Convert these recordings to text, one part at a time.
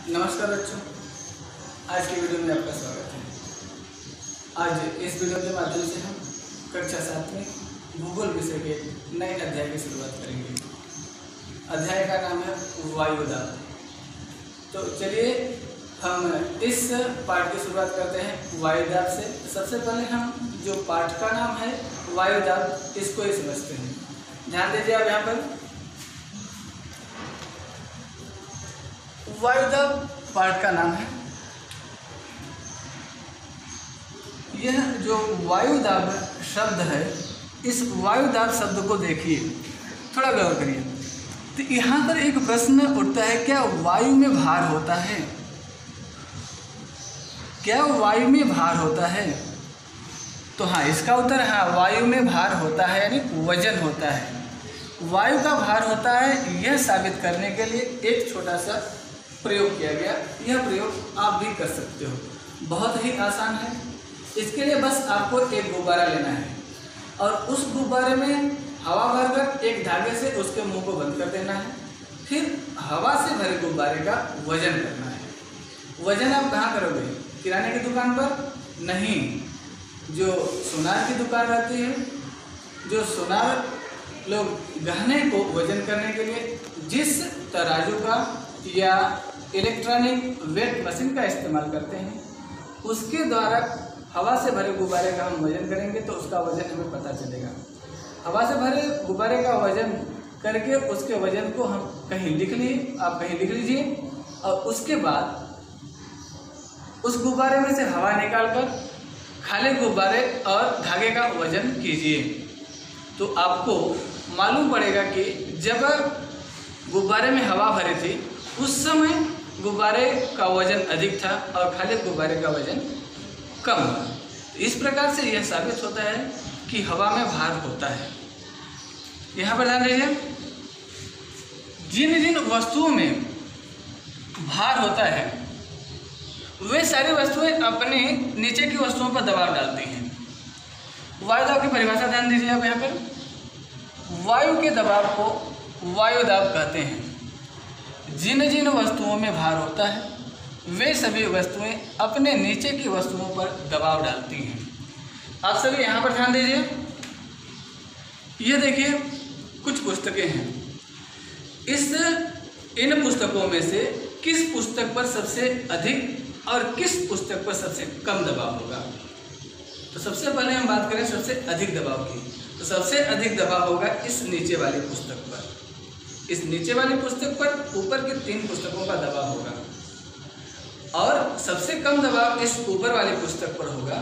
नमस्कार बच्चों, आज की वीडियो में आपका स्वागत है। आज इस वीडियो के माध्यम से हम कक्षा 7 में भूगोल विषय के नए अध्याय की शुरुआत करेंगे। अध्याय का नाम है वायुदाब। तो चलिए हम इस पाठ की शुरुआत करते हैं वायुदाब से। सबसे पहले हम जो पाठ का नाम है वायुदाब, इसको ही समझते हैं। ध्यान दीजिए आप यहाँ पर। वायुदाब पाठ का नाम है। यह जो वायुदाब शब्द है, इस वायुदाब शब्द को देखिए, थोड़ा गौर करिए। तो यहाँ पर एक प्रश्न उठता है, क्या वायु में भार होता है? क्या वायु में भार होता है? तो हाँ, इसका उत्तर हाँ, वायु में भार होता है, यानी वजन होता है। वायु का भार होता है, यह साबित करने के लिए एक छोटा सा प्रयोग किया गया। यह प्रयोग आप भी कर सकते हो, बहुत ही आसान है। इसके लिए बस आपको एक गुब्बारा लेना है और उस गुब्बारे में हवा भरकर एक धागे से उसके मुंह को बंद कर देना है। फिर हवा से भरे गुब्बारे का वजन करना है। वजन आप कहाँ करोगे? किराने की दुकान पर नहीं, जो सुनार की दुकान रहती है, जो सुनार लोग गहने को वजन करने के लिए जिस तराजू का या इलेक्ट्रॉनिक वेट मशीन का इस्तेमाल करते हैं, उसके द्वारा हवा से भरे गुब्बारे का हम वजन करेंगे तो उसका वजन हमें पता चलेगा। हवा से भरे गुब्बारे का वजन करके उसके वजन को हम कहीं लिख लिए, आप कहीं लिख लीजिए, और उसके बाद उस गुब्बारे में से हवा निकालकर खाली गुब्बारे और धागे का वजन कीजिए। तो आपको मालूम पड़ेगा कि जब गुब्बारे में हवा भरी थी उस समय गुब्बारे का वजन अधिक था और खाली गुब्बारे का वजन कम था। इस प्रकार से यह साबित होता है कि हवा में भार होता है। यहाँ पर ध्यान दीजिए, जिन जिन वस्तुओं में भार होता है वे सारी वस्तुएं अपने नीचे की वस्तुओं पर दबाव डालती हैं। वायुदाब की परिभाषा ध्यान दीजिए आप यहाँ पर। वायु के दबाव को वायुदाब कहते हैं। जिन जिन वस्तुओं में भार होता है वे सभी वस्तुएं अपने नीचे की वस्तुओं पर दबाव डालती हैं। आप सभी यहाँ पर ध्यान दीजिए। ये देखिए, कुछ पुस्तकें हैं। इन पुस्तकों में से किस पुस्तक पर सबसे अधिक और किस पुस्तक पर सबसे कम दबाव होगा? तो सबसे पहले हम बात करें सबसे अधिक दबाव की। तो सबसे अधिक दबाव होगा इस नीचे वाली पुस्तक पर। इस नीचे वाली पुस्तक पर ऊपर की 3 पुस्तकों का दबाव होगा, और सबसे कम दबाव इस ऊपर वाली पुस्तक पर होगा,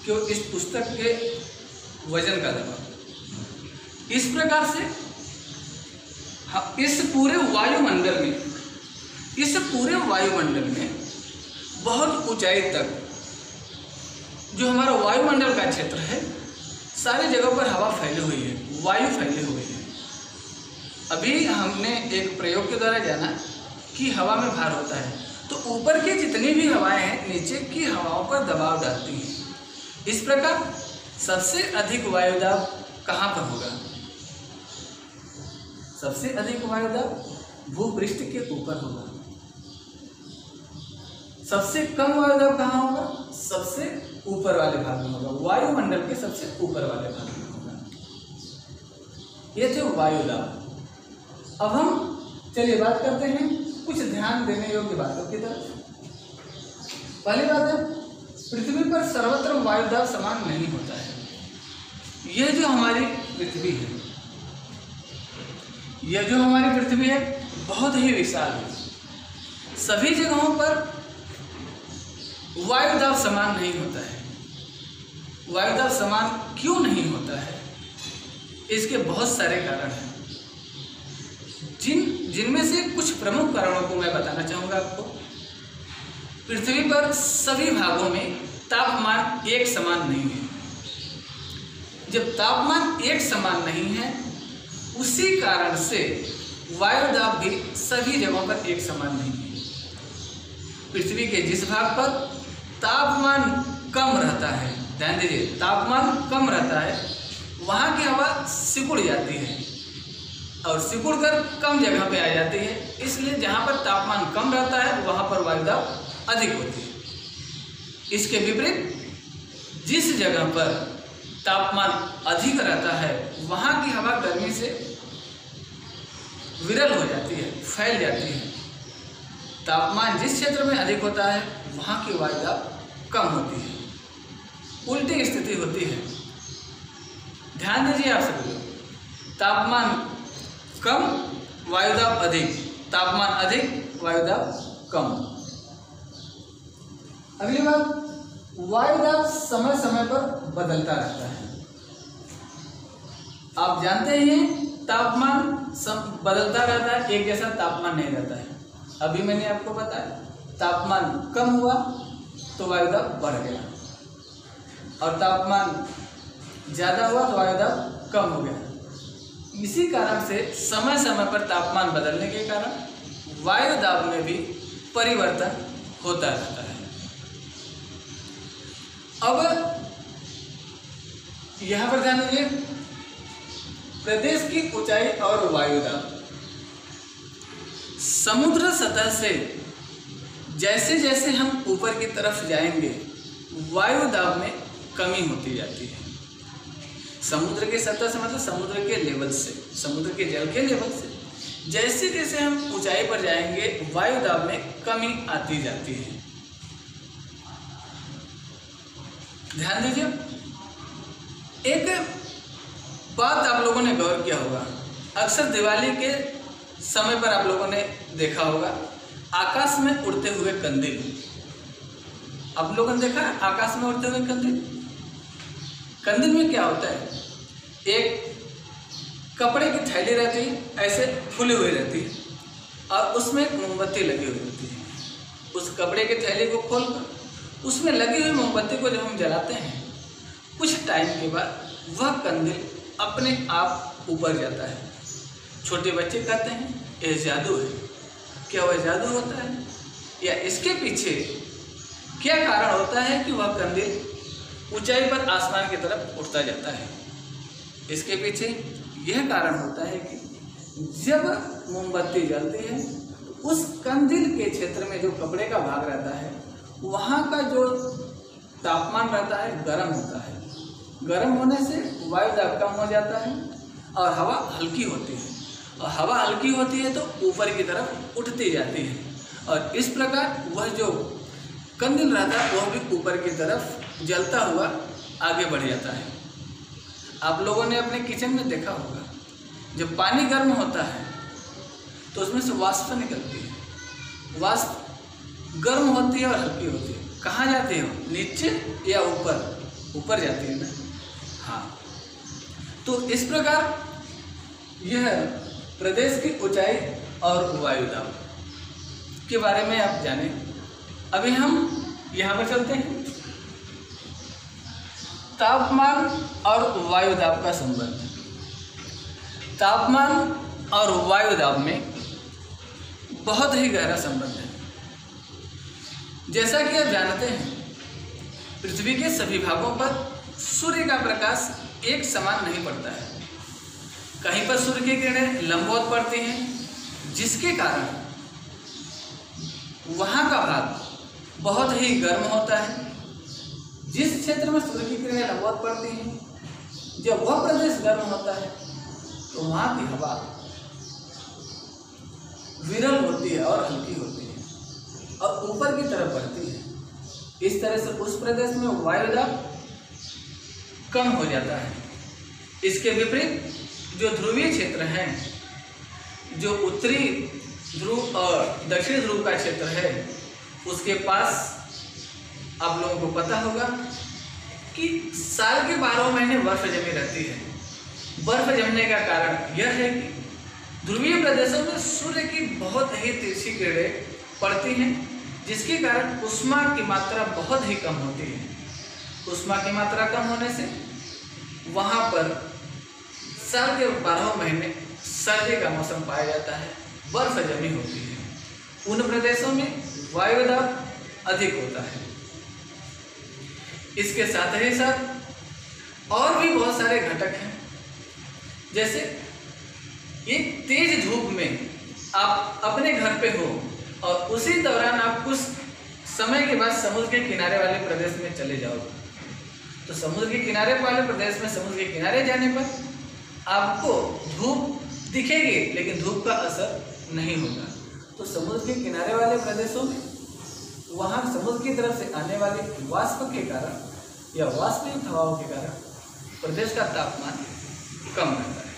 क्यों? इस पुस्तक के वजन का दबाव। इस प्रकार से इस पूरे वायुमंडल में बहुत ऊंचाई तक जो हमारा वायुमंडल का क्षेत्र है, सारी जगहों पर हवा फैली हुई है, वायु फैली हुई है। अभी हमने एक प्रयोग के द्वारा जाना कि हवा में भार होता है, तो ऊपर की जितनी भी हवाएं हैं नीचे की हवाओं पर दबाव डालती हैं। इस प्रकार सबसे अधिक वायुदाब कहाँ पर होगा? सबसे अधिक वायुदाब भूपृष्ठ के ऊपर होगा। सबसे कम वायुदाब कहाँ होगा? सबसे ऊपर वाले भाग में होगा, वायुमंडल के सबसे ऊपर वाले भाग में होगा। ये थे वायुदाब। अब हम चलिए बात करते हैं कुछ ध्यान देने योग्य बातों की तरफ। पहली बात है, पृथ्वी पर सर्वत्र वायुदाब समान नहीं होता है। यह जो हमारी पृथ्वी है, बहुत ही विशाल है। सभी जगहों पर वायुदाब समान नहीं होता है। वायुदाब समान क्यों नहीं होता है? इसके बहुत सारे कारण हैं, जिनमें से कुछ प्रमुख कारणों को मैं बताना चाहूँगा आपको। पृथ्वी पर सभी भागों में तापमान एक समान नहीं है। जब तापमान एक समान नहीं है, उसी कारण से वायुदाब भी सभी जगहों पर एक समान नहीं है। पृथ्वी के जिस भाग पर तापमान कम रहता है, ध्यान दीजिए, तापमान कम रहता है, वहाँ की हवा सिकुड़ जाती है। और सिकुड़कर कम जगह पे आ जाती है, इसलिए जहाँ पर तापमान कम रहता है वहाँ पर वायुदाब अधिक होती है। इसके विपरीत जिस जगह पर तापमान अधिक रहता है वहाँ की हवा गर्मी से विरल हो जाती है, फैल जाती है। तापमान जिस क्षेत्र में अधिक होता है वहाँ की वायुदाब कम होती है, उल्टी स्थिति होती है। ध्यान दीजिए आप सभी लोग, तापमान कम वायुदाब अधिक, तापमान अधिक वायुदाब कम। अगली बात, वायुदाब समय समय पर बदलता रहता है। आप जानते ही हैं तापमान बदलता रहता है, एक जैसा तापमान नहीं रहता है। अभी मैंने आपको बताया तापमान कम हुआ तो वायुदाब बढ़ गया, और तापमान ज़्यादा हुआ तो वायुदाब कम हो गया। इसी कारण से समय समय पर तापमान बदलने के कारण वायुदाब में भी परिवर्तन होता रहता है। अब यहाँ पर ध्यान दीजिए, प्रदेश की ऊंचाई और वायुदाब। समुद्र सतह से जैसे जैसे हम ऊपर की तरफ जाएंगे वायुदाब में कमी होती जाती है। समुद्र के सतह से मतलब समुद्र के लेवल से, समुद्र के जल के लेवल से जैसे जैसे हम ऊंचाई पर जाएंगे वायुदाब में कमी आती जाती है। ध्यान दीजिए, एक बात आप लोगों ने गौर किया होगा, अक्सर दिवाली के समय पर आप लोगों ने देखा होगा आकाश में उड़ते हुए कंदील। आप लोगों ने देखा आकाश में उड़ते हुए कंदील? कंदील में क्या होता है, एक कपड़े की थैली रहती है, ऐसे फुली हुई रहती है, और उसमें एक मोमबत्ती लगी हुई होती है। उस कपड़े की थैली को खोलकर उसमें लगी हुई मोमबत्ती को जब हम जलाते हैं, कुछ टाइम के बाद वह कंदील अपने आप ऊपर जाता है। छोटे बच्चे कहते हैं यह जादू है। क्या वह जादू होता है, या इसके पीछे क्या कारण होता है कि वह कंदील ऊंचाई पर आसमान की तरफ उठता जाता है? इसके पीछे यह कारण होता है कि जब मोमबत्ती जलती है तो उस कंदील के क्षेत्र में जो कपड़े का भाग रहता है वहाँ का जो तापमान रहता है गर्म होता है। गर्म होने से वायुदाब कम हो जाता है और हवा हल्की होती है, और हवा हल्की होती है तो ऊपर की तरफ उठती जाती है, और इस प्रकार वह जो कंदील रहता है वह भी ऊपर की तरफ जलता हुआ आगे बढ़ जाता है। आप लोगों ने अपने किचन में देखा होगा, जब पानी गर्म होता है तो उसमें से वाष्प निकलती है। वाष्प गर्म होती है और हल्की होती है। कहाँ जाती है? नीचे या ऊपर? ऊपर जाती है ना। हाँ, तो इस प्रकार यह प्रदेश की ऊंचाई और वायुदाब के बारे में आप जाने। अभी हम यहाँ पर चलते हैं, तापमान और वायुदाब का संबंध। तापमान और वायुदाब में बहुत ही गहरा संबंध है। जैसा कि आप जानते हैं, पृथ्वी के सभी भागों पर सूर्य का प्रकाश एक समान नहीं पड़ता है। कहीं पर सूर्य की किरणें लंबवत पड़ती हैं, जिसके कारण वहाँ का भाग बहुत ही गर्म होता है। जिस क्षेत्र में सूर्य की किरणें लंबवत पड़ती हैं, जब वह प्रदेश गर्म होता है तो वहाँ की हवा विरल होती है और हल्की होती है और ऊपर की तरफ बढ़ती है। इस तरह से उस प्रदेश में वायुदाब कम हो जाता है। इसके विपरीत जो ध्रुवीय क्षेत्र हैं, जो उत्तरी ध्रुव और दक्षिण ध्रुव का क्षेत्र है, उसके पास आप लोगों को पता होगा कि साल के 12 महीने बर्फ जमी रहती है। बर्फ जमने का कारण यह है कि ध्रुवीय प्रदेशों में सूर्य की बहुत ही तिरछी किरणें पड़ती हैं, जिसके कारण ऊष्मा की मात्रा बहुत ही कम होती है। ऊष्मा की मात्रा कम होने से वहाँ पर साल के 12 महीने सर्दी का मौसम पाया जाता है, बर्फ जमी होती है। उन प्रदेशों में वायुदाब अधिक होता है। इसके साथ ही साथ और भी बहुत सारे घटक हैं, जैसे एक तेज धूप में आप अपने घर पे हो और उसी दौरान आप कुछ समय के बाद समुद्र के किनारे वाले प्रदेश में चले जाओगे, तो समुद्र के किनारे वाले प्रदेश में समुद्र के किनारे जाने पर आपको धूप दिखेगी लेकिन धूप का असर नहीं होगा। तो समुद्र के किनारे वाले प्रदेशों में वहाँ समुद्र की तरफ से आने वाले वाष्प के कारण या वाष्पयुक्त हवाओं के कारण प्रदेश का तापमान कम रहता है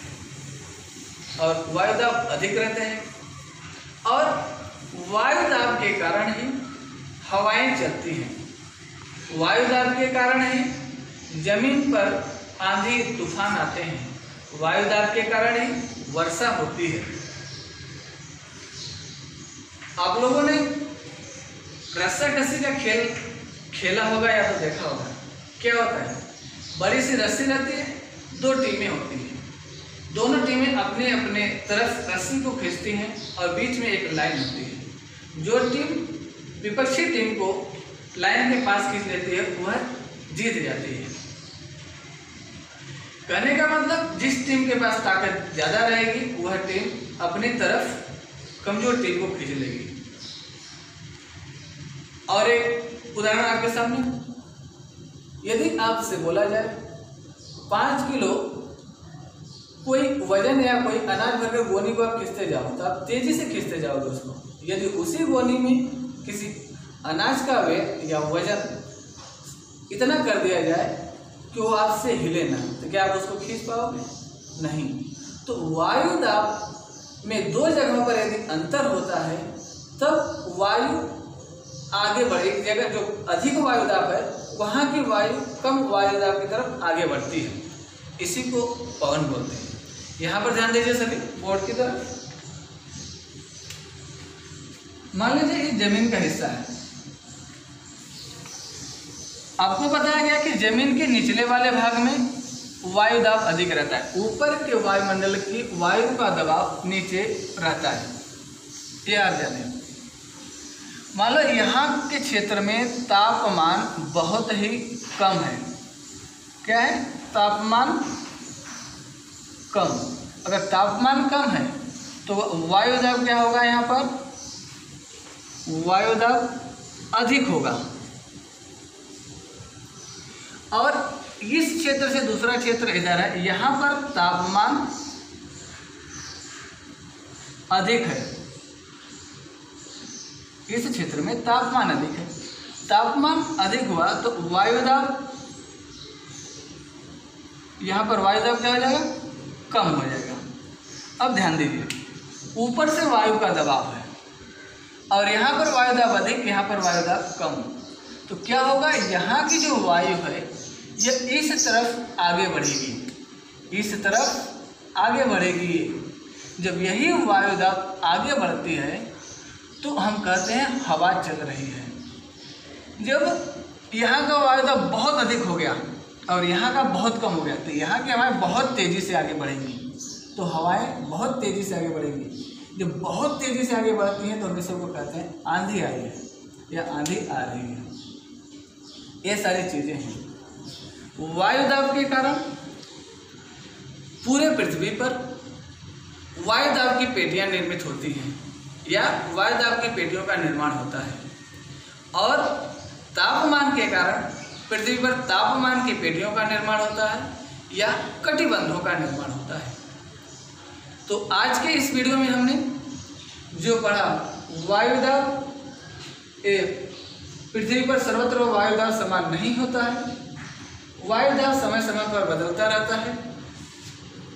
और वायुदाब अधिक रहते हैं, और वायुदाब के कारण ही हवाएं चलती हैं। वायुदाब के कारण ही जमीन पर आंधी तूफान आते हैं। वायुदाब के कारण ही वर्षा होती है। आप लोगों ने रस्साकसी का खेल खेला होगा या तो देखा होगा। क्या होता है, बड़ी सी रस्सी रहती है, दो टीमें होती हैं, दोनों टीमें अपने अपने तरफ रस्सी को खींचती हैं और बीच में एक लाइन होती है। जो टीम विपक्षी टीम को लाइन के पास खींच लेती है वह जीत जाती है। कहने का मतलब जिस टीम के पास ताकत ज़्यादा रहेगी वह टीम अपनी तरफ कमजोर टीम को खींच लेगी। और एक उदाहरण आपके सामने, यदि आपसे बोला जाए 5 किलो कोई वजन या कोई अनाज भर के गोनी को आप खींचते जाओ तो आप तेजी से खींचते जाओगे उसको। यदि उसी गोनी में किसी अनाज का वेट या वजन इतना कर दिया जाए कि वो आपसे हिले ना, तो क्या आप उसको खींच पाओगे? नहीं। तो वायुदाब में दो जगहों पर यदि अंतर होता है तब वायु आगे बढ़े। एक जगह जो अधिक वायुदाब है वहाँ की वायु कम वायुदाब की तरफ आगे बढ़ती है, इसी को पवन बोलते हैं। यहाँ पर ध्यान दीजिए सभी बोर्ड की तरफ। मान लीजिए ये जमीन का हिस्सा है। आपको बताया गया कि जमीन के निचले वाले भाग में वायुदाब अधिक रहता है, ऊपर के वायुमंडल की वायु का दबाव नीचे रहता है। ये आप जाने। मान लो यहाँ के क्षेत्र में तापमान बहुत ही कम है। क्या है? तापमान कम। अगर तापमान कम है तो वायुदाब क्या होगा? यहाँ पर वायुदाब अधिक होगा। और इस क्षेत्र से दूसरा क्षेत्र इधर है, यहाँ पर तापमान अधिक है। इस क्षेत्र में तापमान अधिक है। तापमान अधिक हुआ तो वायुदाब, यहाँ पर वायुदाब क्या हो जाएगा? कम हो जाएगा। अब ध्यान दीजिए, ऊपर से वायु का दबाव है और यहाँ पर वायुदाब अधिक, यहाँ पर वायुदाब कम। तो क्या होगा? यहाँ की जो वायु है यह इस तरफ आगे बढ़ेगी, इस तरफ आगे बढ़ेगी। जब यही वायुदाब आगे बढ़ती है तो हम कहते हैं हवा चल रही है। जब यहाँ का वायुदाब बहुत अधिक हो गया और यहाँ का बहुत कम हो गया तो यहाँ की हवाएं बहुत तेज़ी से आगे बढ़ेंगी, तो हवाएं बहुत तेज़ी से आगे बढ़ेंगी। जब बहुत तेज़ी से आगे बढ़ती हैं तो हम इसको कहते हैं आंधी आई है या आंधी आ रही है। ये सारी चीज़ें हैं। वायुदाब के कारण पूरे पृथ्वी पर वायुदाब की पेटियां निर्मित होती हैं या वायुदाब की पेटियों का निर्माण होता है, और तापमान के कारण पृथ्वी पर तापमान की पेटियों का निर्माण होता है या कटिबंधों का निर्माण होता है। तो आज के इस वीडियो में हमने जो पढ़ा, वायुदाब, पृथ्वी पर सर्वत्र वायुदाब समान नहीं होता है। वायुदाब समय समय पर बदलता रहता है।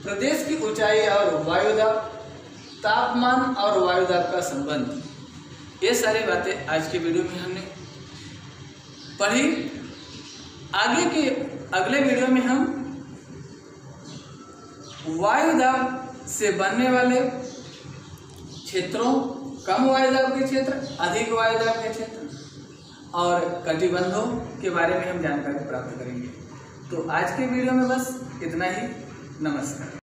प्रदेश की ऊंचाई और वायुदाब, तापमान और वायुदाब का संबंध, ये सारी बातें आज के वीडियो में हमने पढ़ी। आगे के अगले वीडियो में हम वायुदाब से बनने वाले क्षेत्रों, कम वायुदाब के क्षेत्र, अधिक वायुदाब के क्षेत्र और कटिबंधों के बारे में हम जानकारी प्राप्त करेंगे। तो आज के वीडियो में बस इतना ही। नमस्कार।